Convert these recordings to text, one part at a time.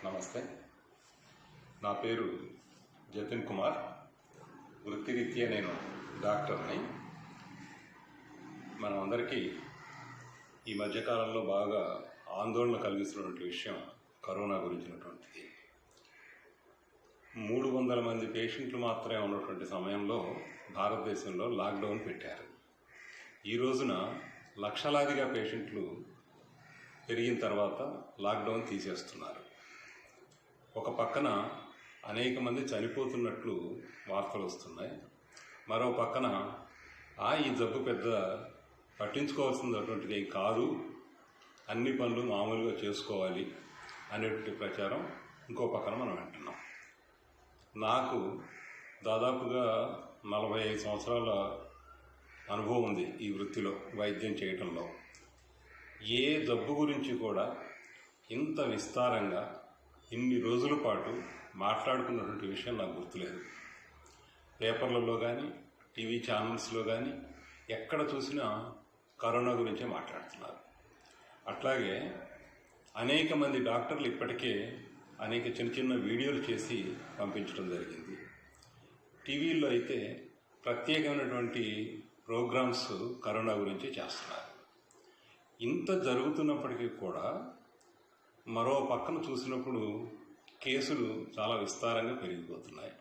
నమస్తే. నా పేరు జతిన్ కుమార్. వృత్తిరీత్యా నేను డాక్టర్ని. మనం అందరికీ ఈ మధ్యకాలంలో బాగా ఆందోళన కలిగిస్తున్నటువంటి విషయం కరోనా గురించినటువంటిది. 300 మంది పేషెంట్లు మాత్రమే ఉన్నటువంటి సమయంలో భారతదేశంలో లాక్డౌన్ పెట్టారు. ఈ రోజున లక్షలాదిగా పేషెంట్లు పెరిగిన తర్వాత లాక్డౌన్ తీసేస్తున్నారు. ఒక పక్కన అనేక మంది చనిపోతున్నట్లు వార్తలు వస్తున్నాయి. మరో పక్కన ఈ జబ్బు పెద్ద పట్టించుకోవాల్సినటువంటిది ఏం కాదు, అన్ని పనులు మామూలుగా చేసుకోవాలి అనేటువంటి ప్రచారం ఇంకో పక్కన మనం వింటున్నాం. నాకు దాదాపుగా 45 సంవత్సరాల అనుభవం ఉంది ఈ వృత్తిలో, వైద్యం చేయటంలో. ఏ జబ్బు గురించి కూడా ఇంత విస్తారంగా ఇన్ని రోజుల పాటు మాట్లాడుకున్నటువంటి విషయం నాకు గుర్తులేదు. పేపర్లలో కానీ టీవీ ఛానల్స్లో కానీ ఎక్కడ చూసినా కరోనా గురించే మాట్లాడుతున్నారు. అట్లాగే అనేక మంది డాక్టర్లు ఇప్పటికే అనేక చిన్న చిన్న వీడియోలు చేసి పంపించడం జరిగింది. టీవీల్లో అయితే ప్రత్యేకమైనటువంటి ప్రోగ్రామ్స్ కరోనా గురించి చేస్తున్నారు. ఇంత జరుగుతున్నప్పటికీ కూడా మరో పక్కన చూసినప్పుడు కేసులు చాలా విస్తారంగా పెరిగిపోతున్నాయి.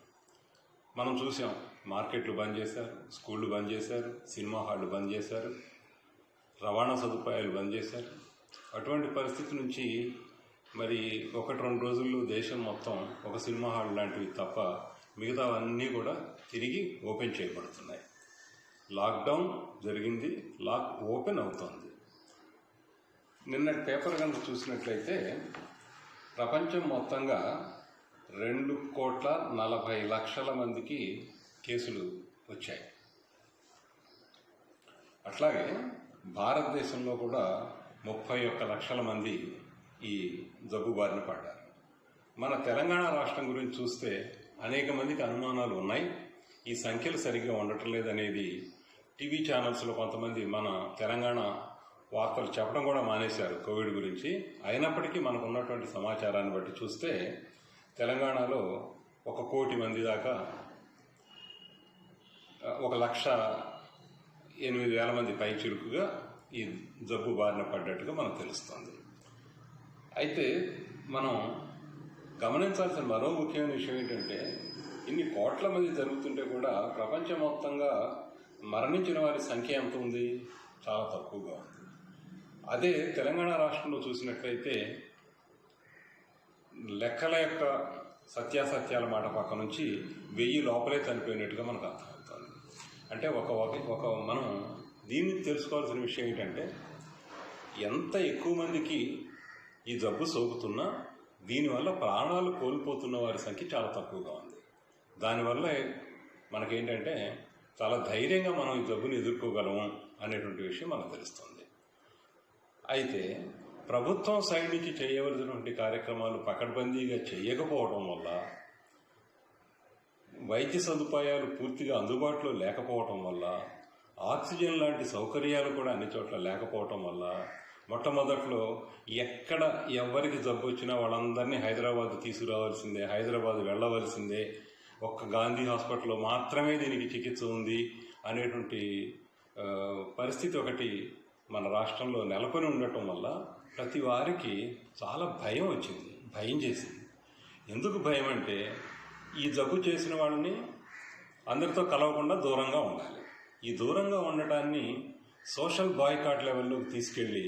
మనం చూసాం, మార్కెట్లు బంద్ చేశారు, స్కూళ్ళు బంద్ చేశారు, సినిమా హాళ్ళు బంద్ చేశారు, రవాణా సదుపాయాలు బంద్ చేశారు. అటువంటి పరిస్థితి నుంచి మరి 1-2 రోజుల్లో దేశం మొత్తం ఒక సినిమా హాల్ లాంటివి తప్ప మిగతావన్నీ కూడా తిరిగి ఓపెన్ చేయబడుతున్నాయి. లాక్డౌన్ జరిగింది, లాక్ ఓపెన్ అవుతోంది. నిన్నటి పేపర్ కనుక చూసినట్లయితే ప్రపంచం మొత్తంగా 2,40,00,000 మందికి కేసులు వచ్చాయి. అట్లాగే భారతదేశంలో కూడా 31 లక్షల మంది ఈ జబ్బు బారిన పడ్డారు. మన తెలంగాణ రాష్ట్రం గురించి చూస్తే అనేక మందికి అనుమానాలు ఉన్నాయి. ఈ సంఖ్యలు సరిగ్గా ఉండటం లేదనేది టీవీ ఛానల్స్లో కొంతమంది మన తెలంగాణ వార్తలు చెప్పడం కూడా మానేశారు కోవిడ్ గురించి. అయినప్పటికీ మనకు ఉన్నటువంటి సమాచారాన్ని బట్టి చూస్తే తెలంగాణలో 1 కోటి మంది దాకా 1,08,000 మంది పైచురుకుగా ఈ జబ్బు బారిన పడ్డట్టుగా మనకు తెలుస్తుంది. అయితే మనం గమనించాల్సిన మరో ముఖ్యమైన విషయం ఏంటంటే, ఇన్ని కోట్ల మంది జరుగుతుంటే కూడా ప్రపంచం మొత్తంగా మరణించిన వారి సంఖ్య ఎంత ఉంది? చాలా తక్కువగా ఉంది. అదే తెలంగాణ రాష్ట్రంలో చూసినట్లయితే లెక్కల యొక్క సత్యాసత్యాల మాట పక్క నుంచి 1000 లోపలే చనిపోయినట్టుగా మనకు అర్థమవుతుంది. అంటే ఒక మనం దీన్ని తెలుసుకోవాల్సిన విషయం ఏంటంటే, ఎంత ఎక్కువ మందికి ఈ జబ్బు సోకుతున్నా దీనివల్ల ప్రాణాలు కోల్పోతున్న వారి సంఖ్య చాలా తక్కువగా ఉంది. దానివల్ల మనకేంటంటే చాలా ధైర్యంగా మనం ఈ జబ్బుని ఎదుర్కోగలము అనేటువంటి విషయం మనకు తెలుస్తుంది. అయితే ప్రభుత్వం సైడ్ నుంచి చేయవలసినటువంటి కార్యక్రమాలు పకడ్బందీగా చేయకపోవడం వల్ల, వైద్య సదుపాయాలు పూర్తిగా అందుబాటులో లేకపోవటం వల్ల, ఆక్సిజన్ లాంటి సౌకర్యాలు కూడా అన్ని చోట్ల లేకపోవటం వల్ల మొట్టమొదట్లో ఎక్కడ ఎవరికి జబ్బు వచ్చినా వాళ్ళందరినీ హైదరాబాద్ తీసుకురావాల్సిందే, హైదరాబాద్ వెళ్ళవలసిందే, ఒక్క గాంధీ హాస్పిటల్లో మాత్రమే దీనికి చికిత్స ఉంది అనేటువంటి పరిస్థితి ఒకటి మన రాష్ట్రంలో నెలకొని ఉండటం వల్ల ప్రతి వారికి చాలా భయం వచ్చింది, భయం చేసింది. ఎందుకు భయం అంటే, ఈ జబ్బు చేసిన వాళ్ళని అందరితో కలవకుండా దూరంగా ఉండాలి. ఈ దూరంగా ఉండటాన్ని సోషల్ బాయ్కాట్ లెవెల్లోకి తీసుకెళ్ళి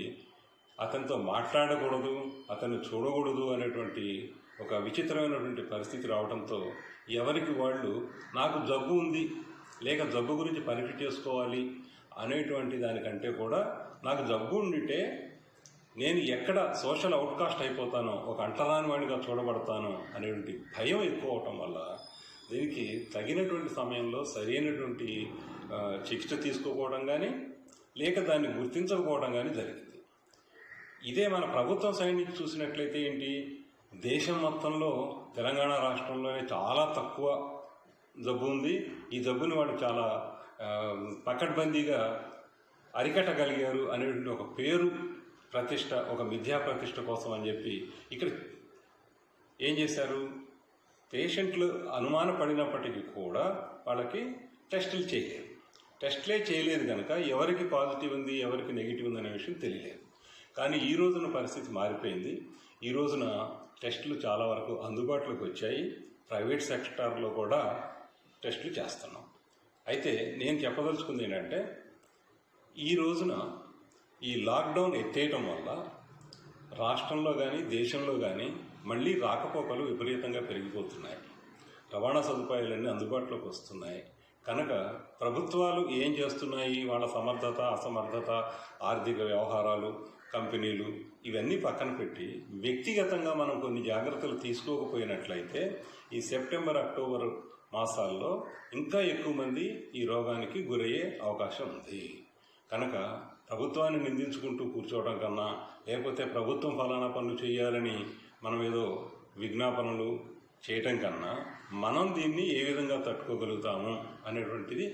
అతనితో మాట్లాడకూడదు, అతన్ని చూడకూడదు అనేటువంటి ఒక విచిత్రమైనటువంటి పరిస్థితి రావడంతో ఎవరికి వాళ్ళు నాకు జబ్బు ఉంది లేక జబ్బు గురించి పరీక్ష చేసుకోవాలి అనేటువంటి దానికంటే కూడా నాకు జబ్బు ఉండితే నేను ఎక్కడ సోషల్ అవుట్కాస్ట్ అయిపోతానో, ఒక అంటరాని వాడిగా చూడబడతాను అనేటువంటి భయం ఎక్కువ అవటం వల్ల దీనికి తగినటువంటి సమయంలో సరైనటువంటి చికిత్స తీసుకోకపోవడం కానీ లేక దాన్ని గుర్తించకపోవడం కానీ జరిగింది. ఇదే మన ప్రభుత్వం సైడ్ నుంచి చూసినట్లయితే ఏంటి, దేశం మొత్తంలో తెలంగాణ రాష్ట్రంలోనే చాలా తక్కువ జబ్బు ఉంది. ఈ జబ్బుని వాళ్ళు చాలా పకడ్బందీగా అరికట్టగలిగారు అనేటువంటి ఒక పేరు ప్రతిష్ట, ఒక మిథ్యా ప్రతిష్ట కోసం అని చెప్పి ఇక్కడ ఏం చేశారు, పేషెంట్లు అనుమానపడినప్పటికీ కూడా వాళ్ళకి టెస్టులు చేయలేదు కనుక ఎవరికి పాజిటివ్ ఉంది ఎవరికి నెగిటివ్ ఉంది అనే విషయం తెలియలేదు. కానీ ఈ రోజున పరిస్థితి మారిపోయింది. ఈ రోజున టెస్టులు చాలా వరకు అందుబాటులోకి వచ్చాయి. ప్రైవేట్ సెక్టార్లో కూడా టెస్టులు చేస్తున్నాం. అయితే నేను చెప్పదలుచుకుంది ఏంటంటే, ఈ రోజున ఈ లాక్డౌన్ ఎత్తేయటం వల్ల రాష్ట్రంలో కానీ దేశంలో కానీ మళ్ళీ రాకపోకలు విపరీతంగా పెరిగిపోతున్నాయి. రవాణా సదుపాయాలన్నీ అందుబాటులోకి వస్తున్నాయి. కనుక ప్రభుత్వాలు ఏం చేస్తున్నాయి, వాళ్ళ సమర్థత అసమర్థత, ఆర్థిక వ్యవహారాలు, కంపెనీలు ఇవన్నీ పక్కన పెట్టి వ్యక్తిగతంగా మనం కొన్ని జాగ్రత్తలు తీసుకోకపోయినట్లయితే ఈ సెప్టెంబర్ అక్టోబర్ మాసాల్లో ఇంకా ఎక్కువ మంది ఈ రోగానికి గురయ్యే అవకాశం ఉంది. కనుక ప్రభుత్వాన్ని నిందించుకుంటూ కూర్చోవడం కన్నా, లేకపోతే ప్రభుత్వం ఫలానా పనులు చేయాలని మనం ఏదో విజ్ఞాపనలు చేయటం కన్నా మనం దీన్ని ఏ విధంగా తట్టుకోగలుగుతాము అనేటువంటిది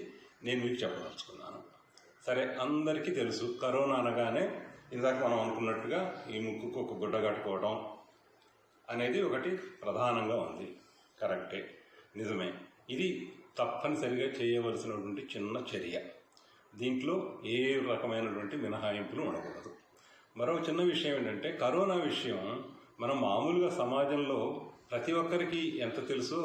నేను మీకు చెప్పదలుచుకున్నాను. సరే, అందరికీ తెలుసు కరోనా అనగానే ఇందాక మనం అనుకున్నట్టుగా ఈ ముక్కుకు ఒక గుడ్డ కట్టుకోవడం అనేది ఒకటి ప్రధానంగా ఉంది. కరెక్టే, నిజమే. ఇది తప్పనిసరిగా చేయవలసినటువంటి చిన్న చర్య. దీంట్లో ఏ రకమైనటువంటి మినహాయింపులు ఉండకూడదు. మరో చిన్న విషయం ఏంటంటే, కరోనా విషయం మనం మామూలుగా సమాజంలో ప్రతి ఒక్కరికి ఎంత తెలుసో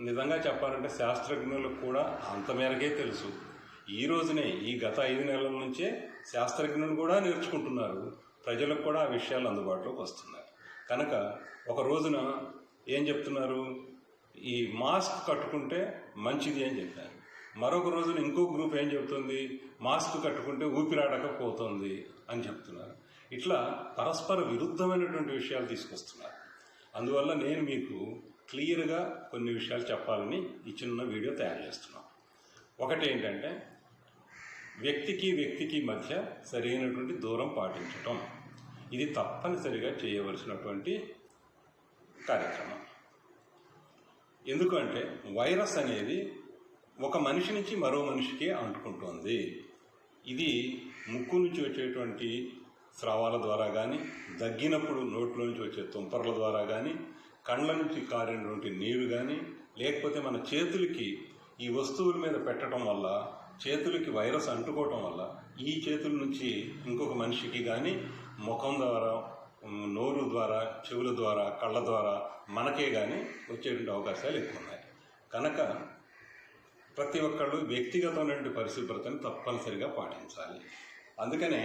నిజంగా చెప్పాలంటే శాస్త్రజ్ఞులకు కూడా అంత మేరకే తెలుసు. ఈ రోజునే ఈ గత 5 నెలల నుంచే శాస్త్రజ్ఞులు కూడా నేర్చుకుంటున్నారు. ప్రజలకు కూడా ఆ విషయాలు అందుబాటులోకి వస్తున్నాయి. కనుక ఒక రోజున ఏం చెప్తున్నారు, ఈ మాస్క్ కట్టుకుంటే మంచిది అని చెప్పారు. మరొక రోజున ఇంకో గ్రూప్ ఏం చెప్తుంది, మాస్క్ కట్టుకుంటే ఊపిరాడకపోతుంది అని చెప్తున్నారు. ఇట్లా పరస్పర విరుద్ధమైనటువంటి విషయాలు తీసుకొస్తున్నారు. అందువల్ల నేను మీకు క్లియర్గా కొన్ని విషయాలు చెప్పాలని ఈ చిన్న వీడియో తయారు చేస్తున్నాను. ఒకటి ఏంటంటే, వ్యక్తికి మధ్య సరైనటువంటి దూరం పాటించటం. ఇది తప్పనిసరిగా చేయవలసినటువంటి కార్యక్రమం. ఎందుకంటే వైరస్ అనేది ఒక మనిషి నుంచి మరో మనిషికి అంటుకుంటుంది. ఇది ముక్కు నుంచి వచ్చేటువంటి స్రావాల ద్వారా కానీ, దగ్గినప్పుడు నోట్లో నుంచి వచ్చే తుంపర్ల ద్వారా కానీ, కళ్ళ నుంచి కారినటువంటి నీరు కానీ, లేకపోతే మన చేతులకి ఈ వస్తువుల మీద పెట్టడం వల్ల చేతులకి వైరస్ అంటుకోవటం వల్ల ఈ చేతుల నుంచి ఇంకొక మనిషికి కానీ ముఖం ద్వారా, నోరు ద్వారా, చెవుల ద్వారా, కళ్ళ ద్వారా మనకే కానీ వచ్చేటువంటి అవకాశాలు ఎక్కువ ఉన్నాయి. కనుక ప్రతి ఒక్కళ్ళు వ్యక్తిగతమైనటువంటి పరిశుభ్రతను తప్పనిసరిగా పాటించాలి. అందుకనే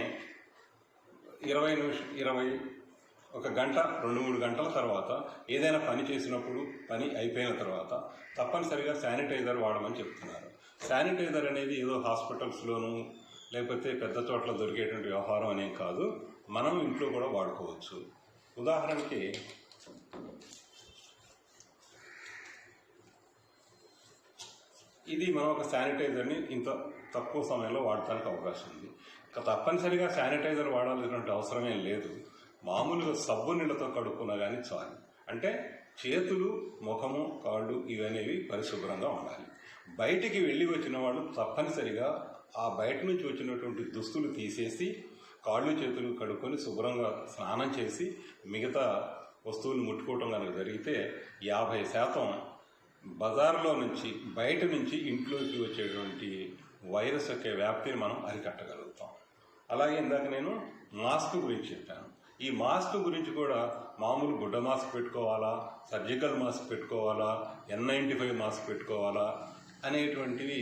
1 గంట 2-3 గంటల తర్వాత ఏదైనా పని చేసినప్పుడు, పని అయిపోయిన తర్వాత తప్పనిసరిగా శానిటైజర్ వాడమని చెప్తున్నారు. శానిటైజర్ అనేది ఏదో హాస్పిటల్స్లోనూ లేకపోతే పెద్ద చోట్ల దొరికేటువంటి వ్యవహారం అనేం కాదు, మనం ఇంట్లో కూడా వాడుకోవచ్చు. ఉదాహరణకి ఇది మనం ఒక శానిటైజర్ని ఇంత తక్కువ సమయంలో వాడటానికి అవకాశం ఉంది. తప్పనిసరిగా శానిటైజర్ వాడాల్సినటువంటి అవసరమేం లేదు. మామూలుగా సబ్బు నీళ్ళతో కడుక్కున్నా కానీ చాలు. అంటే చేతులు, ముఖము, కాళ్ళు ఇవనేవి పరిశుభ్రంగా ఉండాలి. బయటికి వెళ్ళి వచ్చిన వాళ్ళు తప్పనిసరిగా ఆ బయట నుంచి వచ్చినటువంటి దుస్తులు తీసేసి కాళ్ళు చేతులు కడుక్కొని శుభ్రంగా స్నానం చేసి మిగతా వస్తువులు ముట్టుకోవటం కనుక జరిగితే 50% బజార్లో నుంచి, బయట నుంచి ఇంట్లోకి వచ్చేటువంటి వైరస్ యొక్క వ్యాప్తిని మనం అరికట్టగలుగుతాం. అలాగే ఇందాక నేను మాస్క్ గురించి చెప్పాను. ఈ మాస్క్ గురించి కూడా మామూలు గుడ్డ మాస్క్ పెట్టుకోవాలా, సర్జికల్ మాస్క్ పెట్టుకోవాలా, N95 మాస్క్ పెట్టుకోవాలా అనేటువంటివి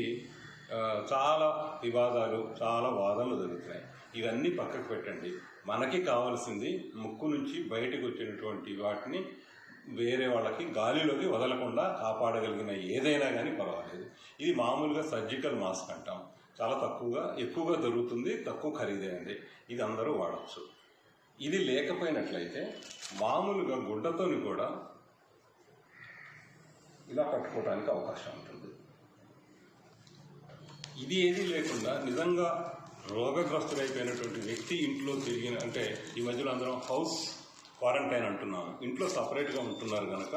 చాలా వివాదాలు, చాలా వాదనలు జరుగుతున్నాయి. ఇవన్నీ పక్కకు పెట్టండి. మనకి కావాల్సింది ముక్కు నుంచి బయటకు వచ్చినటువంటి వాటిని వేరే వాళ్ళకి గాలిలోకి వదలకుండా కాపాడగలిగిన ఏదైనా కానీ పర్వాలేదు. ఇది మామూలుగా సర్జికల్ మాస్క్ అంటాం. చాలా ఎక్కువగా దొరుకుతుంది, తక్కువ ఖరీదైంది. ఇది అందరూ వాడచ్చు. ఇది లేకపోయినట్లయితే మామూలుగా గుడ్డతోని కూడా ఇలా కట్టుకోవడానికి అవకాశం ఉంటుంది. ఇది ఏది లేకుండా నిజంగా రోగగ్రస్తులైపోయినటువంటి వ్యక్తి ఇంట్లో తిరిగిన, అంటే ఈ మధ్యలో అందరం హౌస్ క్వారంటైన్ అంటున్నాము, ఇంట్లో సపరేట్గా ఉంటున్నారు కనుక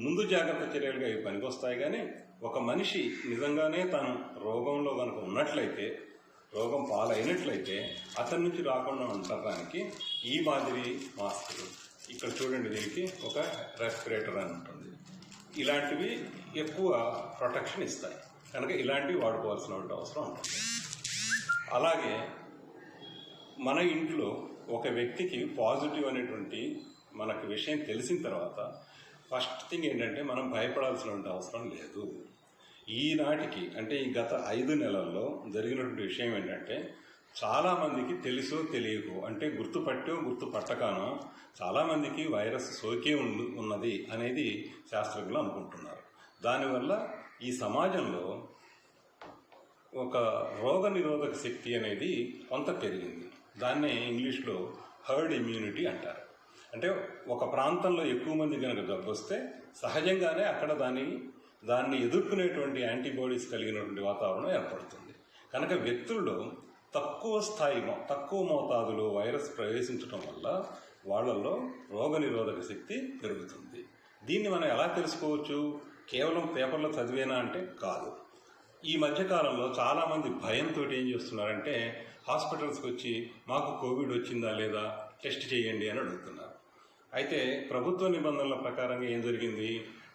ముందు జాగ్రత్త చర్యలుగా ఇవి పనికొస్తాయి. కానీ ఒక మనిషి నిజంగానే తాను రోగంలో కనుక ఉన్నట్లయితే, రోగం పాలైనట్లయితే అతని నుంచి రాకుండా ఉండటానికి ఈ మాదిరి మాస్కులు, ఇక్కడ చూడండి, దీనికి ఒక రెస్పిరేటర్ అని ఉంటుంది. ఇలాంటివి ఎక్కువ ప్రొటెక్షన్ ఇస్తాయి కనుక ఇలాంటివి వాడుకోవాల్సిన అవసరం ఉంటుంది. అలాగే మన ఇంట్లో ఒక వ్యక్తికి పాజిటివ్ అనేటువంటి మనకు విషయం తెలిసిన తర్వాత ఫస్ట్ థింగ్ ఏంటంటే మనం భయపడాల్సిన అవసరం లేదు. ఈనాటికి అంటే ఈ గత 5 నెలల్లో జరిగినటువంటి విషయం ఏంటంటే చాలామందికి తెలుసో తెలియకో అంటే గుర్తుపట్టకానో చాలామందికి వైరస్ సోకే ఉన్నది అనేది శాస్త్రజ్ఞులు అనుకుంటున్నారు. దానివల్ల ఈ సమాజంలో ఒక రోగ నిరోధక శక్తి అనేది కొంత పెరిగింది. దాన్నే ఇంగ్లీష్లో హర్డ్ ఇమ్యూనిటీ అంటారు. అంటే ఒక ప్రాంతంలో ఎక్కువ మంది కనుక జబ్బు వస్తే సహజంగానే అక్కడ దాన్ని ఎదుర్కొనేటువంటి యాంటీబాడీస్ కలిగినటువంటి వాతావరణం ఏర్పడుతుంది. కనుక వ్యక్తుల్లో తక్కువ మోతాదులో వైరస్ ప్రవేశించడం వల్ల వాళ్ళల్లో రోగ నిరోధక శక్తి పెరుగుతుంది. దీన్ని మనం ఎలా తెలుసుకోవచ్చు? కేవలం పేపర్లో చదివేనా అంటే కాదు. ఈ మధ్యకాలంలో చాలామంది భయంతో ఏం చేస్తున్నారంటే హాస్పిటల్స్కి వచ్చి మాకు కోవిడ్ వచ్చిందా లేదా టెస్ట్ చేయండి అని అడుగుతున్నారు. అయితే ప్రభుత్వ నిబంధనల ప్రకారంగా ఏం జరిగింది?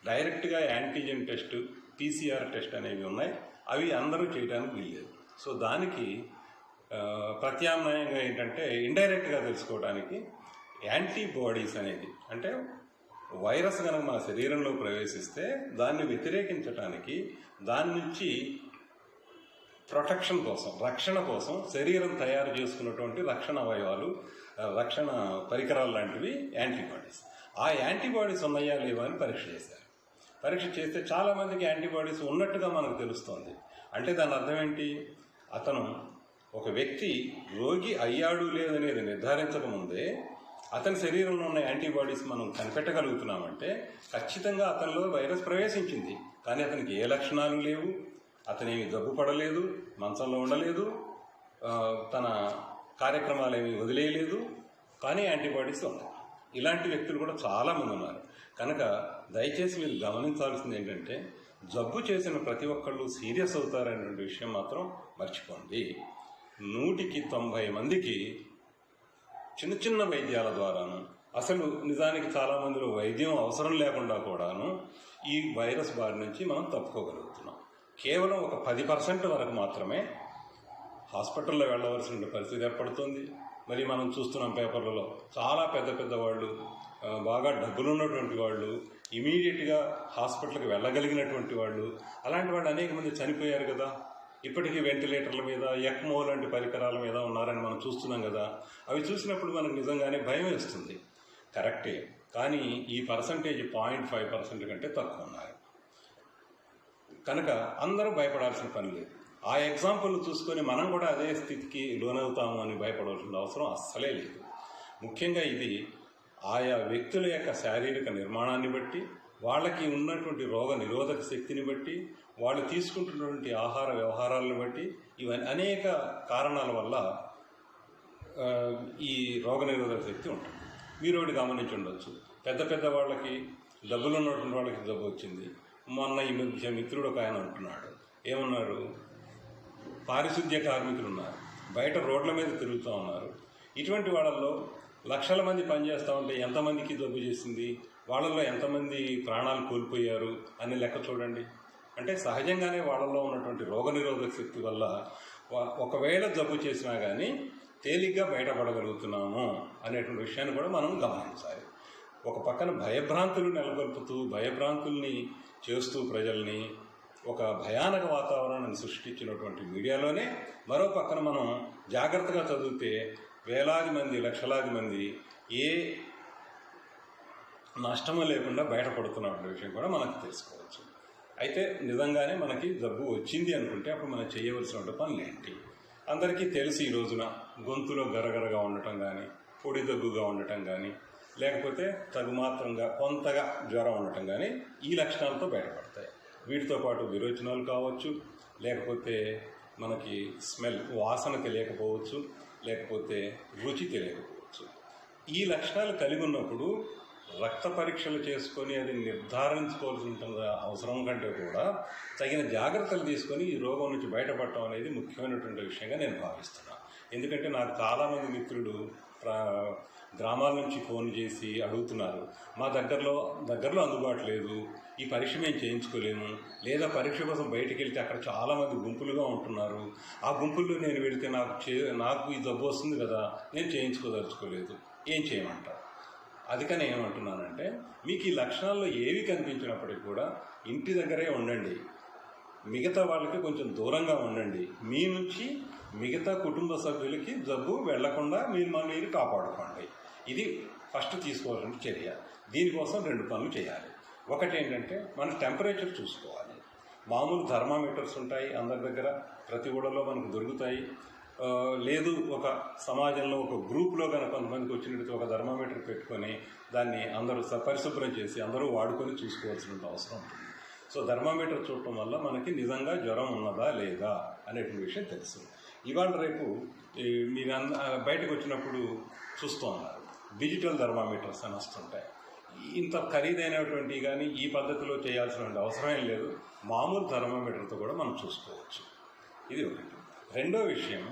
డైరెక్ట్గా యాంటీజెన్ టెస్ట్, పీసీఆర్ టెస్ట్ అనేవి ఉన్నాయి. అవి అందరూ చేయడానికి వీల్లేదు. సో దానికి ప్రత్యామ్నాయంగా ఏంటంటే ఇండైరెక్ట్గా తెలుసుకోవడానికి యాంటీబాడీస్ అనేది, అంటే వైరస్ కనుక మన శరీరంలో ప్రవేశిస్తే దాన్ని వ్యతిరేకించడానికి, దాని నుంచి ప్రొటెక్షన్ కోసం, రక్షణ కోసం శరీరం తయారు చేసుకున్నటువంటి రక్షణ అవయవాలు, రక్షణ పరికరాలు లాంటివి యాంటీబాడీస్. ఆ యాంటీబాడీస్ ఉన్నాయా లేవా అని పరీక్ష చేశారు. పరీక్ష చేస్తే చాలామందికి యాంటీబాడీస్ ఉన్నట్టుగా మనకు తెలుస్తోంది. అంటే దాని అర్థం ఏంటి? అతను ఒక వ్యక్తి రోగి అయ్యాడు లేదనేది నిర్ధారించకముందే అతని శరీరంలో ఉన్న యాంటీబాడీస్ మనం కనిపెట్టగలుగుతున్నామంటే ఖచ్చితంగా అతనిలో వైరస్ ప్రవేశించింది. కానీ అతనికి ఏ లక్షణాలు లేవు, అతనేమి జబ్బు పడలేదు, మంచంలో ఉండలేదు, తన కార్యక్రమాలు ఏమి వదిలేయలేదు, కానీ యాంటీబాడీస్ ఉన్నాయి. ఇలాంటి వ్యక్తులు కూడా చాలామంది ఉన్నారు. కనుక దయచేసి మీరు గమనించాల్సింది ఏంటంటే జబ్బు చేసిన ప్రతి ఒక్కళ్ళు సీరియస్ అవుతారనేటువంటి విషయం మాత్రం మర్చిపోండి. 100కి 90 మందికి చిన్న వైద్యాల ద్వారాను, అసలు నిజానికి చాలామందిలో వైద్యం అవసరం లేకుండా కూడాను ఈ వైరస్ బారి నుంచి మనం తప్పుకోగలుగుతున్నాం. కేవలం ఒక 10% వరకు మాత్రమే హాస్పిటల్లో వెళ్ళవలసిన పరిస్థితి ఏర్పడుతుంది. మరి మనం చూస్తున్నాం పేపర్లలో చాలా పెద్ద వాళ్ళు, బాగా డబ్బులు ఉన్నటువంటి వాళ్ళు, ఇమీడియట్గా హాస్పిటల్కి వెళ్ళగలిగినటువంటి వాళ్ళు, అలాంటి వాళ్ళు అనేక మంది చనిపోయారు కదా. ఇప్పటికీ వెంటిలేటర్ల మీద, ఎక్మో లాంటి పరికరాల మీద ఉన్నారని మనం చూస్తున్నాం కదా. అవి చూసినప్పుడు మనకు నిజంగానే భయం వేస్తుంది. కరెక్టే, కానీ ఈ పర్సంటేజ్ 0.5% కంటే తక్కువ ఉన్నారు. కనుక అందరూ భయపడాల్సిన పని లేదు. ఆ ఎగ్జాంపుల్ చూసుకొని మనం కూడా అదే స్థితికి లోనవుతాము అని భయపడాల్సిన అవసరం అస్సలే లేదు. ముఖ్యంగా ఇది ఆయా వ్యక్తుల యొక్క శారీరక నిర్మాణాన్ని బట్టి, వాళ్ళకి ఉన్నటువంటి రోగ నిరోధక శక్తిని బట్టి, వాళ్ళు తీసుకుంటున్నటువంటి ఆహార వ్యవహారాలను బట్టి, ఇవన్నీ అనేక కారణాల వల్ల ఈ రోగ నిరోధక శక్తి ఉంటుంది. మీరు ఒకటి గమనించి ఉండొచ్చు, పెద్ద వాళ్ళకి, డబ్బులు ఉన్నటువంటి వాళ్ళకి జబ్బు వచ్చింది. మొన్న ఈ మధ్య మిత్రుడు ఒక ఆయన అంటున్నాడు, ఏమన్నారు, పారిశుద్ధ్య కార్మికులు ఉన్నారు, బయట రోడ్ల మీద తిరుగుతూ ఉన్నారు. ఇటువంటి వాళ్ళల్లో లక్షల మంది పనిచేస్తూ ఉంటే ఎంతమందికి జబ్బు చేసింది, వాళ్ళల్లో ఎంతమంది ప్రాణాలు కోల్పోయారు అనే లెక్క చూడండి. అంటే సహజంగానే వాళ్ళలో ఉన్నటువంటి రోగనిరోధక శక్తి వల్ల ఒకవేళ జబ్బు చేసినా కానీ తేలిగ్గా బయటపడగలుగుతున్నాము అనేటువంటి విషయాన్ని కూడా మనం గమనించాలి. ఒక పక్కన భయభ్రాంతులు నెలకొల్పుతూ, భయభ్రాంతుల్ని చేస్తూ ప్రజల్ని ఒక భయానక వాతావరణాన్ని సృష్టించినటువంటి మీడియాలోనే మరో పక్కన మనం జాగ్రత్తగా చదివితే వేలాది మంది, లక్షలాది మంది ఏ నష్టము లేకుండా బయటపడుతున్న విషయం కూడా మనకు తెలుసుకోవచ్చు. అయితే నిజంగానే మనకి జబ్బు వచ్చింది అనుకుంటే అప్పుడు మనం చేయవలసిన పనులు ఏంటి? అందరికీ తెలిసి ఈ రోజున గొంతులో గరగరగా ఉండటం కానీ, పొడి దగ్గుగా ఉండటం కానీ, లేకపోతే తగుమాత్రంగా కొంతగా జ్వరం ఉండటం కానీ ఈ లక్షణాలతో బయటపడతాయి. వీటితో పాటు విరోచనాలు కావచ్చు, లేకపోతే మనకి స్మెల్, వాసన తెలియకపోవచ్చు, లేకపోతే రుచి తెలియకపోవచ్చు. ఈ లక్షణాలు కలిగి ఉన్నప్పుడు రక్త పరీక్షలు చేసుకొని అది నిర్ధారించుకోవాల్సిన అవసరం కంటే కూడా తగిన జాగ్రత్తలు తీసుకొని ఈ రోగం నుంచి బయటపడటం అనేది ముఖ్యమైనటువంటి విషయంగా నేను భావిస్తున్నాను. ఎందుకంటే నాకు చాలామంది మిత్రులు గ్రామాల నుంచి ఫోన్ చేసి అడుగుతున్నారు, మా దగ్గరలో అందుబాటు లేదు, ఈ పరీక్ష మేము చేయించుకోలేము, లేదా పరీక్ష కోసం బయటికి వెళ్తే అక్కడ చాలామంది గుంపులుగా ఉంటున్నారు, ఆ గుంపుల్లో నేను వెళితే నాకు ఈ జబ్బు వస్తుంది కదా, నేను చేయించుకోదలుచుకోలేదు, ఏం చేయమంటారు? అందుకని ఏమంటున్నానంటే, మీకు ఈ లక్షణాల్లో ఏవి కనిపించినప్పటికీ కూడా ఇంటి దగ్గరే ఉండండి, మిగతా వాళ్ళకి కొంచెం దూరంగా ఉండండి, మీ నుంచి మిగతా కుటుంబ సభ్యులకి జబ్బు వెళ్లకుండా మీరు కాపాడుకోండి. ఇది ఫస్ట్ తీసుకోవాల్సిన చర్య. దీనికోసం 2 పనులు చేయాలి. ఒకటి ఏంటంటే, మన టెంపరేచర్ చూసుకోవాలి. మామూలు థర్మామీటర్స్ ఉంటాయి అందరి దగ్గర, ప్రతి ఊళ్ళలో మనకు దొరుకుతాయి. లేదు ఒక సమాజంలో ఒక గ్రూప్లో కనుక కొంతమందికి వచ్చినట్టు ఒక థర్మామీటర్ పెట్టుకొని దాన్ని అందరూ పరిశుభ్రం చేసి అందరూ వాడుకొని చూసుకోవాల్సిన అవసరం ఉంటుంది. సో థర్మామీటర్ చూడటం వల్ల మనకి నిజంగా జ్వరం ఉన్నదా లేదా అనేటువంటి విషయం తెలుసు. ఇవాళ రేపు మీరు బయటకు వచ్చినప్పుడు చూస్తూ ఉన్నారు, డిజిటల్ థర్మామీటర్స్ అని వస్తుంటాయి. ఇంత ఖరీదైనటువంటి కానీ ఈ పద్ధతిలో చేయాల్సిన అవసరం లేదు, మామూలు థర్మామీటర్తో కూడా మనం చూసుకోవచ్చు. ఇది ఒకటి. రెండో విషయం,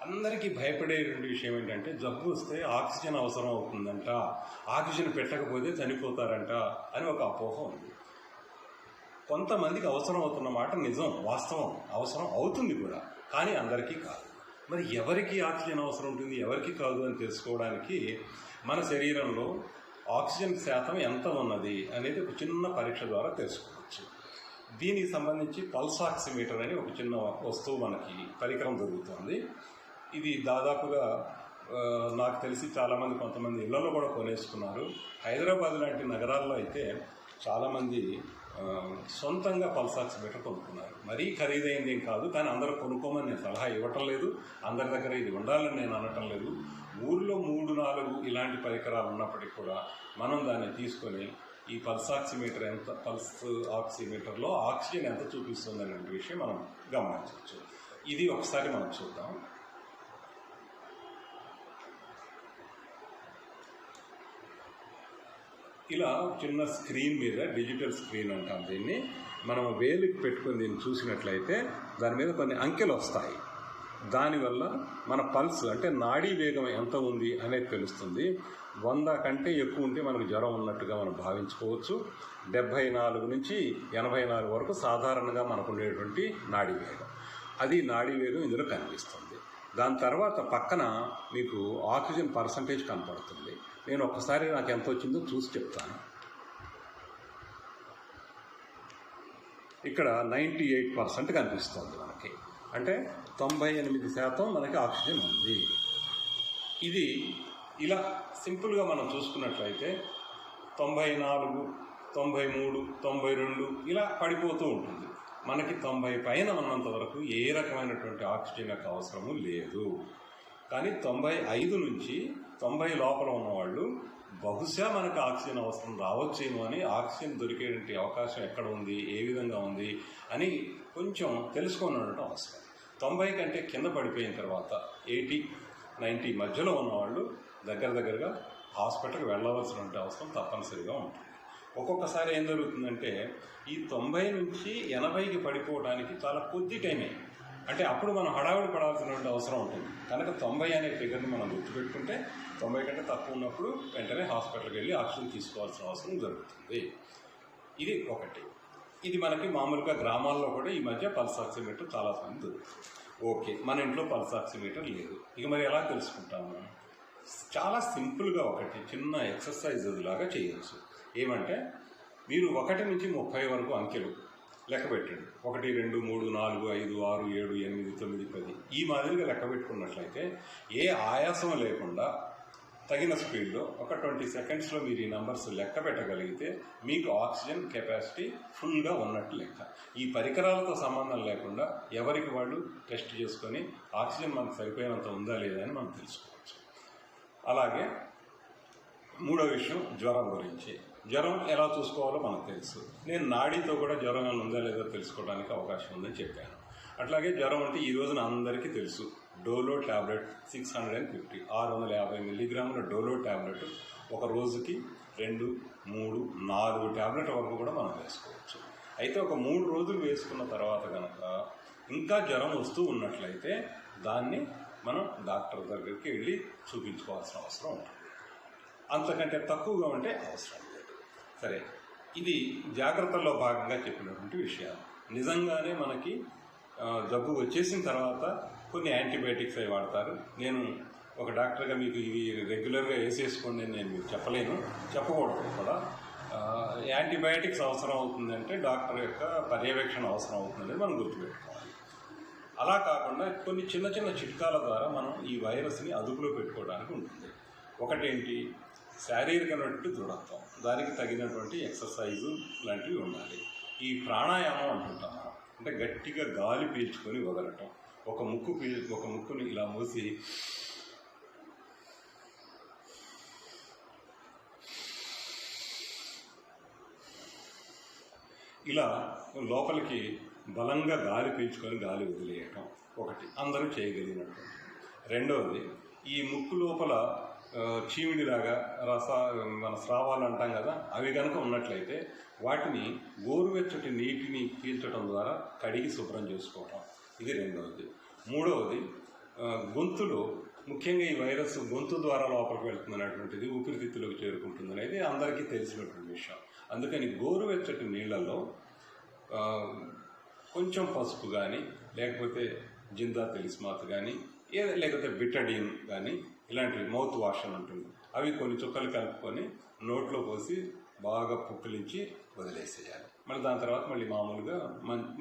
అందరికీ భయపడేటువంటి విషయం ఏంటంటే, జబ్బు వస్తే ఆక్సిజన్ అవసరం అవుతుందంట, ఆక్సిజన్ పెట్టకపోతే చనిపోతారంట అని ఒక అపోహ ఉంది. కొంతమందికి అవసరం అవుతున్న మాట నిజం, వాస్తవం, అవసరం అవుతుంది కూడా, కానీ అందరికీ కాదు. మరి ఎవరికి ఆక్సిజన్ అవసరం ఉంటుంది, ఎవరికి కాదు అని తెలుసుకోవడానికి మన శరీరంలో ఆక్సిజన్ శాతం ఎంత ఉన్నది అనేది ఒక చిన్న పరీక్ష ద్వారా తెలుసుకోవచ్చు. దీనికి సంబంధించి పల్స్ ఆక్సిమీటర్ అని ఒక చిన్న వస్తువు మనకి పరికరం దొరుకుతుంది. ఇది దాదాపుగా నాకు తెలిసి చాలామంది కొంతమంది ఇళ్లలో కూడా కొనేసుకున్నారు. హైదరాబాద్ లాంటి నగరాల్లో అయితే చాలామంది సొంతంగా పల్స్ ఆక్సిమీటర్ కొనుక్కున్నారు. మరీ ఖరీదైంది ఏం కాదు, కానీ అందరూ కొనుక్కోమని నేను సలహా ఇవ్వటం లేదు, అందరి దగ్గర ఇది ఉండాలని నేను అనటం లేదు. ఊళ్ళో 3-4 ఇలాంటి పరికరాలు ఉన్నప్పటికీ కూడా మనం దాన్ని తీసుకొని ఈ పల్స్ ఆక్సిమీటర్లో ఆక్సిజన్ ఎంత చూపిస్తుంది అనే విషయం మనం గమనించవచ్చు. ఇది ఒకసారి మనం చూద్దాం. ఇలా చిన్న స్క్రీన్ మీద, డిజిటల్ స్క్రీన్ అంటాం దీన్ని, మనం వేలికి పెట్టుకొని దీన్ని చూసినట్లయితే దాని మీద కొన్ని అంకెలు వస్తాయి. దానివల్ల మన పల్స్ అంటే నాడీ వేగం ఎంత ఉంది అనేది తెలుస్తుంది. 100 కంటే ఎక్కువ ఉంటే మనకు జ్వరం ఉన్నట్టుగా మనం భావించుకోవచ్చు. 74 నుంచి 84 వరకు సాధారణంగా మనకు ఉండేటువంటి నాడీ వేగం, అది నాడీ వేగం ఇందులో కనిపిస్తుంది. దాని తర్వాత పక్కన మీకు ఆక్సిజన్ పర్సంటేజ్ కనపడుతుంది. నేను ఒక్కసారి నాకు ఎంత వచ్చిందో చూసి చెప్తాను. ఇక్కడ 98% కనిపిస్తుంది మనకి, అంటే 98% మనకి ఆక్సిజన్ ఉంది. ఇది ఇలా సింపుల్గా మనం చూసుకున్నట్లయితే 94, 93, 92 ఇలా పడిపోతూ ఉంటుంది. మనకి 90 పైన ఉన్నంత వరకు ఏ రకమైనటువంటి ఆక్సిజన్ యొక్క అవసరము లేదు. కానీ 95 నుంచి 90 లోపల ఉన్నవాళ్ళు బహుశా మనకు ఆక్సిజన్ అవసరం రావచ్చేమో అని, ఆక్సిజన్ దొరికేటువంటి అవకాశం ఎక్కడ ఉంది, ఏ విధంగా ఉంది అని కొంచెం తెలుసుకొని ఉండటం అవసరం. 90 కంటే కింద పడిపోయిన తర్వాత 80, 90 మధ్యలో ఉన్నవాళ్ళు దగ్గరగా హాస్పిటల్కి వెళ్ళవలసినటువంటి అవసరం తప్పనిసరిగా ఉంటుంది. ఒక్కొక్కసారి ఏం జరుగుతుందంటే, ఈ 90 నుంచి 80కి పడిపోవడానికి చాలా కొద్ది టైమే, అంటే అప్పుడు మనం హడావిడి పడాల్సినటువంటి అవసరం ఉంటుంది. కనుక 90 అనే ఫిగర్ని మనం గుర్తుపెట్టుకుంటే 90 కంటే తక్కువ ఉన్నప్పుడు వెంటనే హాస్పిటల్కి వెళ్ళి ఆక్సిజన్ తీసుకోవాల్సిన అవసరం జరుగుతుంది. ఇది ఒకటి. ఇది మనకి మామూలుగా గ్రామాల్లో కూడా ఈ మధ్య పల్స్ ఆక్సిమీటర్ చాలామంది దొరుకుతుంది. ఓకే, మన ఇంట్లో పల్స్ ఆక్సిమీటర్ లేదు, ఇక మరి ఎలా తెలుసుకుంటాము? చాలా సింపుల్గా ఒకటి చిన్న ఎక్సర్సైజ్ లాగా చేయొచ్చు. ఏమంటే, మీరు 1 నుంచి 30 వరకు అంకెలు లెక్క పెట్టండి. 1, 2, 3, 4, 5, 6, 7, 8, 9, 10 ఈ మాదిరిగా లెక్క పెట్టుకున్నట్లయితే ఏ ఆయాసం లేకుండా తగిన స్పీడ్లో ఒక 20 సెకండ్స్లో మీరు ఈ నంబర్స్ లెక్క పెట్టగలిగితే మీకు ఆక్సిజన్ కెపాసిటీ ఫుల్గా ఉన్నట్టు లెక్క. ఈ పరికరాలతో సంబంధం లేకుండా ఎవరికి వాళ్ళు టెస్ట్ చేసుకొని ఆక్సిజన్ మనకు సరిపోయినంత ఉందా లేదా అని మనం తెలుసుకోవచ్చు. అలాగే మూడో విషయం జ్వరం గురించి. జ్వరం ఎలా చూసుకోవాలో మనకు తెలుసు. నేను నాడీతో కూడా జ్వరం ఉందా లేదో తెలుసుకోవడానికి అవకాశం ఉందని చెప్పాను. అట్లాగే జ్వరం అంటే ఈ రోజున అందరికీ తెలుసు, డోలో ట్యాబ్లెట్ 650 650 మిల్లీగ్రాముల డోలో ట్యాబ్లెట్ ఒక రోజుకి 2, 3, 4 ట్యాబ్లెట్ వరకు కూడా మనం వేసుకోవచ్చు. అయితే ఒక 3 రోజులు వేసుకున్న తర్వాత కనుక ఇంకా జ్వరం వస్తూ ఉన్నట్లయితే దాన్ని మనం డాక్టర్ దగ్గరికి వెళ్ళి చూపించుకోవాల్సిన అవసరం ఉంటుంది. అంతకంటే తక్కువగా ఉంటే అవసరం లేదు. సరే, ఇది జాగ్రత్తల్లో భాగంగా చెప్పినటువంటి విషయాలు. నిజంగానే మనకి జబ్బు వచ్చేసిన తర్వాత కొన్ని యాంటీబయాటిక్స్ అవి వాడతారు. నేను ఒక డాక్టర్గా మీకు ఇవి రెగ్యులర్గా వేసేసుకోండి అని నేను మీకు చెప్పకూడదు కూడా. యాంటీబయాటిక్స్ అవసరం అవుతుందంటే డాక్టర్ యొక్క పర్యవేక్షణ అవసరం అవుతుందని మనం గుర్తుపెట్టుకోవాలి. అలా కాకుండా కొన్ని చిన్న చిన్న చిట్కాల ద్వారా మనం ఈ వైరస్ని అదుపులో పెట్టుకోవడానికి ఉంటుంది. ఒకటేంటి, శారీరకమైనటువంటి దృఢత్వం, దానికి తగినటువంటి ఎక్సర్సైజు లాంటివి ఉండాలి. ఈ ప్రాణాయామం అంటుంటాం మనం, అంటే గట్టిగా గాలి పీల్చుకొని వదలటం. ఒక ముక్కుని ఇలా మూసి ఇలా లోపలికి బలంగా గాలి పీల్చుకొని గాలి వదిలేయటం ఒకటి, అందరూ చేయగలిగినటువంటి. రెండవది, ఈ ముక్కు లోపల చీమిడిలాగా మన స్రావాలు అంటాం కదా, అవి కనుక ఉన్నట్లయితే వాటిని గోరువెచ్చటి నీటిని పీల్చడం ద్వారా కడిగి శుభ్రం చేసుకోవటం, ఇది రెండవది. మూడవది, గొంతులో ముఖ్యంగా ఈ వైరస్ గొంతు ద్వారా లోపలికి వెళ్తుందనేటువంటిది, ఊపిరితిత్తులోకి చేరుకుంటుంది అనేది అందరికీ తెలిసినటువంటి విషయం. అందుకని గోరువెచ్చటి నీళ్లలో కొంచెం పసుపు కానీ, లేకపోతే జిందా తెలిస్మాత్ కానీ, లేకపోతే బిటడీన్ కానీ, ఇలాంటివి మౌత్ వాష్ అని ఉంటుంది, అవి కొన్ని చుక్కలు కలుపుకొని నోట్లో పోసి బాగా పుక్కిలించి వదిలేసేయాలి. మళ్ళీ దాని తర్వాత మళ్ళీ మామూలుగా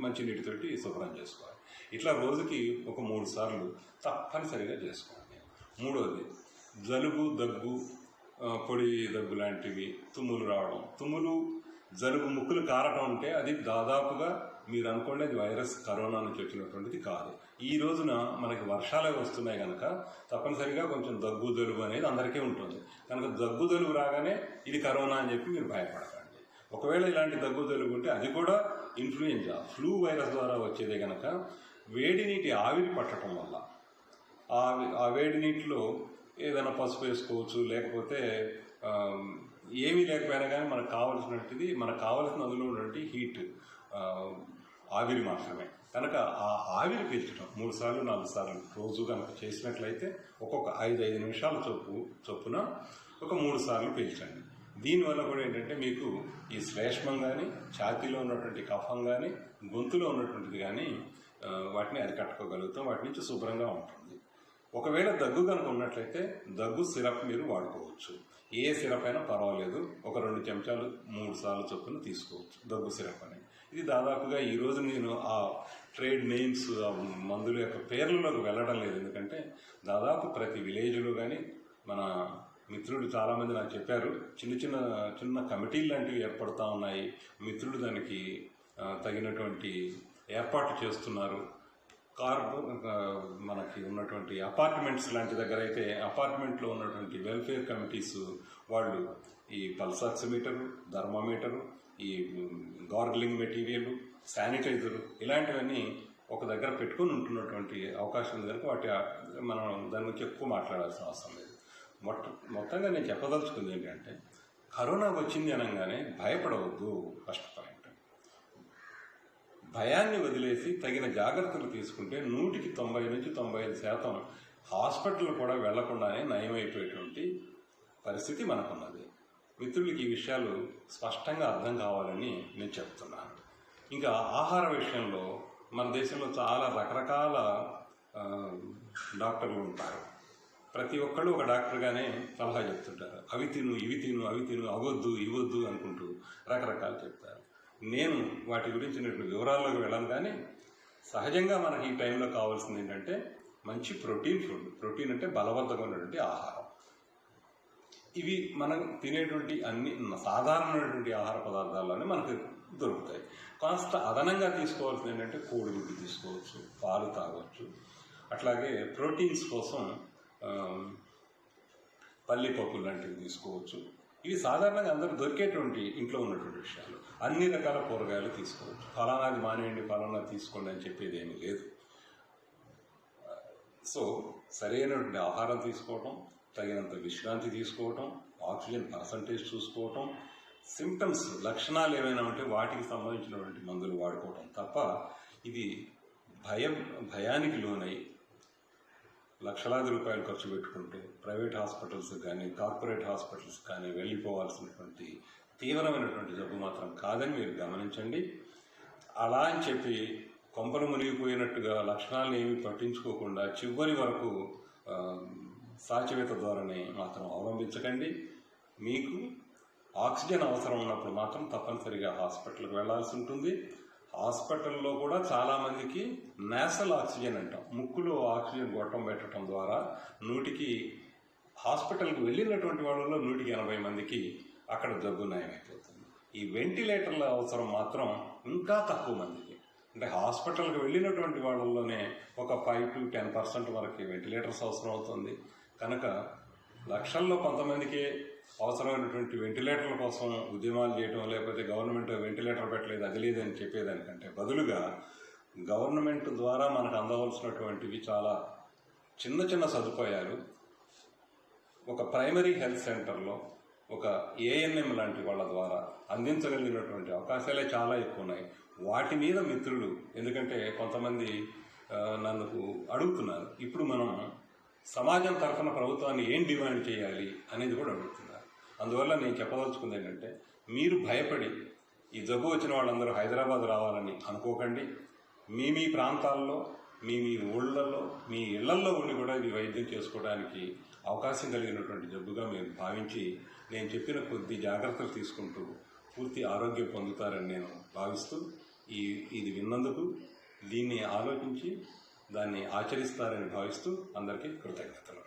మంచి నీటితోటి శుభ్రం చేసుకోవాలి. ఇట్లా రోజుకి ఒక 3 సార్లు తప్పనిసరిగా చేసుకోవాలి. మూడవది, జలుబు, దగ్గు, పొడి దగ్గు లాంటివి, తుమ్ములు రావడం, తుమ్ములు, జలుబు, ముక్కులు కారటం ఉంటే అది దాదాపుగా మీరు అనుకోండి అది వైరస్ కరోనా నుంచి వచ్చినటువంటిది కాదు. ఈ రోజున మనకి వర్షాలే వస్తున్నాయి కనుక తప్పనిసరిగా కొంచెం దగ్గు జలుబు అనేది అందరికీ ఉంటుంది కనుక దగ్గు జలుబు రాగానే ఇది కరోనా అని చెప్పి మీరు భయపడకండి. ఒకవేళ ఇలాంటి దగ్గు జలుబు ఉంటే అది కూడా ఇన్ఫ్లుయెంజా, ఫ్లూ వైరస్ ద్వారా వచ్చేదే కనుక వేడి నీటి ఆవిరి పట్టడం వల్ల ఆ వేడి నీటిలో ఏదైనా పసుపు వేసుకోవచ్చు, లేకపోతే ఏమీ లేకపోయినా కానీ మనకు కావలసిన అందులో ఉన్నటువంటి హీట్ ఆవిరి మాత్రమే కనుక ఆ ఆవిరి పీల్చడం 3 సార్లు 4 సార్లు రోజు కనుక చేసినట్లయితే ఒక్కొక్క 5 నిమిషాల చొప్పున ఒక 3 సార్లు పీల్చండి. దీనివల్ల కూడా ఏంటంటే మీకు ఈ శ్లేష్మం కానీ, ఛాతీలో ఉన్నటువంటి కఫం కానీ, గొంతులో ఉన్నటువంటిది కానీ వాటిని అరికట్టుకోగలుగుతాం, వాటి నుంచి శుభ్రంగా ఉంటుంది. ఒకవేళ దగ్గు కనుక ఉన్నట్లయితే దగ్గు సిరప్ మీరు వాడుకోవచ్చు. ఏ సిరప్ అయినా పర్వాలేదు, ఒక 2 చెంచాలు 3 సార్లు చొప్పున తీసుకోవచ్చు దగ్గు సిరప్ అని. ఇది దాదాపుగా ఈరోజు నేను ఆ ట్రేడ్ నేమ్స్, ఆ మందుల యొక్క పేర్లలోకి వెళ్ళడం లేదు, ఎందుకంటే దాదాపు ప్రతి విలేజ్లో కానీ మన మిత్రులు చాలామంది నాకు చెప్పారు, చిన్న కమిటీలు లాంటివి ఏర్పడుతూ ఉన్నాయి, మిత్రులు దానికి తగినటువంటి ఏర్పాటు చేస్తున్నారు. మనకి ఉన్నటువంటి అపార్ట్మెంట్స్ లాంటి దగ్గర అయితే అపార్ట్మెంట్లో ఉన్నటువంటి వెల్ఫేర్ కమిటీస్ వాళ్ళు ఈ పల్స్ ఆక్సిమీటరు, థర్మామీటరు, ఈ గార్గ్లింగ్ మెటీరియల్, శానిటైజరు ఇలాంటివన్నీ ఒక దగ్గర పెట్టుకుని ఉంటున్నటువంటి అవకాశం ఉంది కనుక మనం దాని గురించి ఎక్కువ మాట్లాడాల్సిన అవసరం లేదు. మొత్తంగా నేను చెప్పదలుచుకుంది ఏంటంటే, కరోనా వచ్చింది అనగానే భయపడవద్దు. ఫస్ట్ పాయింట్, భయాన్ని వదిలేసి తగిన జాగ్రత్తలు తీసుకుంటే 100కి 90 నుంచి 95% హాస్పిటల్ కూడా వెళ్లకుండానే నయమైపోయేటువంటి పరిస్థితి మనకున్నది. మిత్రులకి ఈ విషయాలు స్పష్టంగా అర్థం కావాలని నేను చెప్తున్నాను. ఇంకా ఆహార విషయంలో మన దేశంలో చాలా రకరకాల డాక్టర్లు ఉంటారు. ప్రతి ఒక్కళ్ళు ఒక డాక్టర్గానే సలహా చెప్తుంటారు, అవి తిను, ఇవి తిను, అవొద్దు, ఇవ్వద్దు అనుకుంటూ రకరకాలు చెప్తారు. నేను వాటి గురించినటువంటి వివరాల్లోకి వెళ్ళను, కానీ సహజంగా మనకి ఈ టైంలో కావాల్సింది ఏంటంటే మంచి ప్రోటీన్ ఫుడ్. ప్రోటీన్ అంటే బలవంతమైనటువంటి ఆహారం. ఇవి మనం తినేటువంటి అన్ని సాధారణమైనటువంటి ఆహార పదార్థాల్లోనే మనకు దొరుకుతాయి. కాస్త అదనంగా తీసుకోవాల్సింది ఏంటంటే కోడిగుడ్డు తీసుకోవచ్చు, పాలు తాగవచ్చు. అట్లాగే ప్రోటీన్స్ కోసం పల్లిపప్పు లాంటివి తీసుకోవచ్చు. ఇవి సాధారణంగా అందరూ దొరికేటువంటి ఇంట్లో ఉన్నటువంటి విషయాలు. అన్ని రకాల కూరగాయలు తీసుకోవచ్చు. ఫలానాది మానేయండి, ఫలానా తీసుకోండి అని చెప్పేది ఏమీ లేదు. సో సరైనటువంటి ఆహారం తీసుకోవటం, తగినంత విశ్రాంతి తీసుకోవటం, ఆక్సిజన్ పర్సంటేజ్ చూసుకోవటం, సిమ్టమ్స్ లక్షణాలు ఏమైనా ఉంటే వాటికి సంబంధించినటువంటి మందులు వాడుకోవటం తప్ప ఇది భయానికి లోనై లక్షలాది రూపాయలు ఖర్చు పెట్టుకుంటూ ప్రైవేట్ హాస్పిటల్స్ కానీ కార్పొరేట్ హాస్పిటల్స్ కానీ వెళ్ళిపోవాల్సినటువంటి తీవ్రమైనటువంటి జబ్బు మాత్రం కాదని మీరు గమనించండి. అలా అని చెప్పి కొంపలు మునిగిపోయినట్టుగా లక్షణాలను ఏమీ పట్టించుకోకుండా చివరి వరకు సాచివేత ధోరణి మాత్రం అవలంబించకండి. మీకు ఆక్సిజన్ అవసరం ఉన్నప్పుడు మాత్రం తప్పనిసరిగా హాస్పిటల్కి వెళ్లాల్సి ఉంటుంది. హాస్పిటల్లో కూడా చాలామందికి నేసల్ ఆక్సిజన్ అంటాం, ముక్కులో ఆక్సిజన్ గొట్టం పెట్టడం ద్వారా హాస్పిటల్కి వెళ్ళినటువంటి వాళ్ళలో 180 మందికి అక్కడ జబ్బు నయమైపోతుంది. ఈ వెంటిలేటర్ల అవసరం మాత్రం ఇంకా తక్కువ మందికి, అంటే హాస్పిటల్కి వెళ్ళినటువంటి వాళ్ళలోనే ఒక 5 to 10% వరకు వెంటిలేటర్స్ అవసరం అవుతుంది. కనుక లక్షల్లో కొంతమందికే అవసరమైనటువంటి వెంటిలేటర్ల కోసం ఉద్యమాలు చేయడం, లేకపోతే గవర్నమెంట్ వెంటిలేటర్ పెట్టలేదు అది లేదని చెప్పేదానికంటే బదులుగా గవర్నమెంట్ ద్వారా మనకు అందవలసినటువంటివి చాలా చిన్న చిన్న సదుపాయాలు ఒక ప్రైమరీ హెల్త్ సెంటర్లో ఒక ఏఎన్ఎం లాంటి వాళ్ళ ద్వారా అందించగలిగినటువంటి అవకాశాలే చాలా ఎక్కువ ఉన్నాయి. వాటి మీద మిత్రులు, ఎందుకంటే కొంతమంది నన్ను అడుగుతున్నారు, ఇప్పుడు మనం సమాజం తరఫున ప్రభుత్వాన్ని ఏం డిమాండ్ చేయాలి అనేది కూడా అడుగుతున్నారు. అందువల్ల నేను చెప్పదలుచుకుంది ఏంటంటే, మీరు భయపడి ఈ జబ్బు వచ్చిన వాళ్ళందరూ హైదరాబాద్ రావాలని అనుకోకండి. మీ ప్రాంతాల్లో మీ ఊళ్ళల్లో మీ ఇళ్లల్లో ఉండి కూడా ఇది వైద్యం చేసుకోవడానికి అవకాశం కలిగినటువంటి జబ్బుగా మీరు భావించి నేను చెప్పిన కొద్ది జాగ్రత్తలు తీసుకుంటూ పూర్తి ఆరోగ్యం పొందుతారని నేను భావిస్తూ ఇది విన్నందుకు దీన్ని ఆలోచించి దాన్ని ఆచరిస్తారని భావిస్తూ అందరికీ కృతజ్ఞతలు.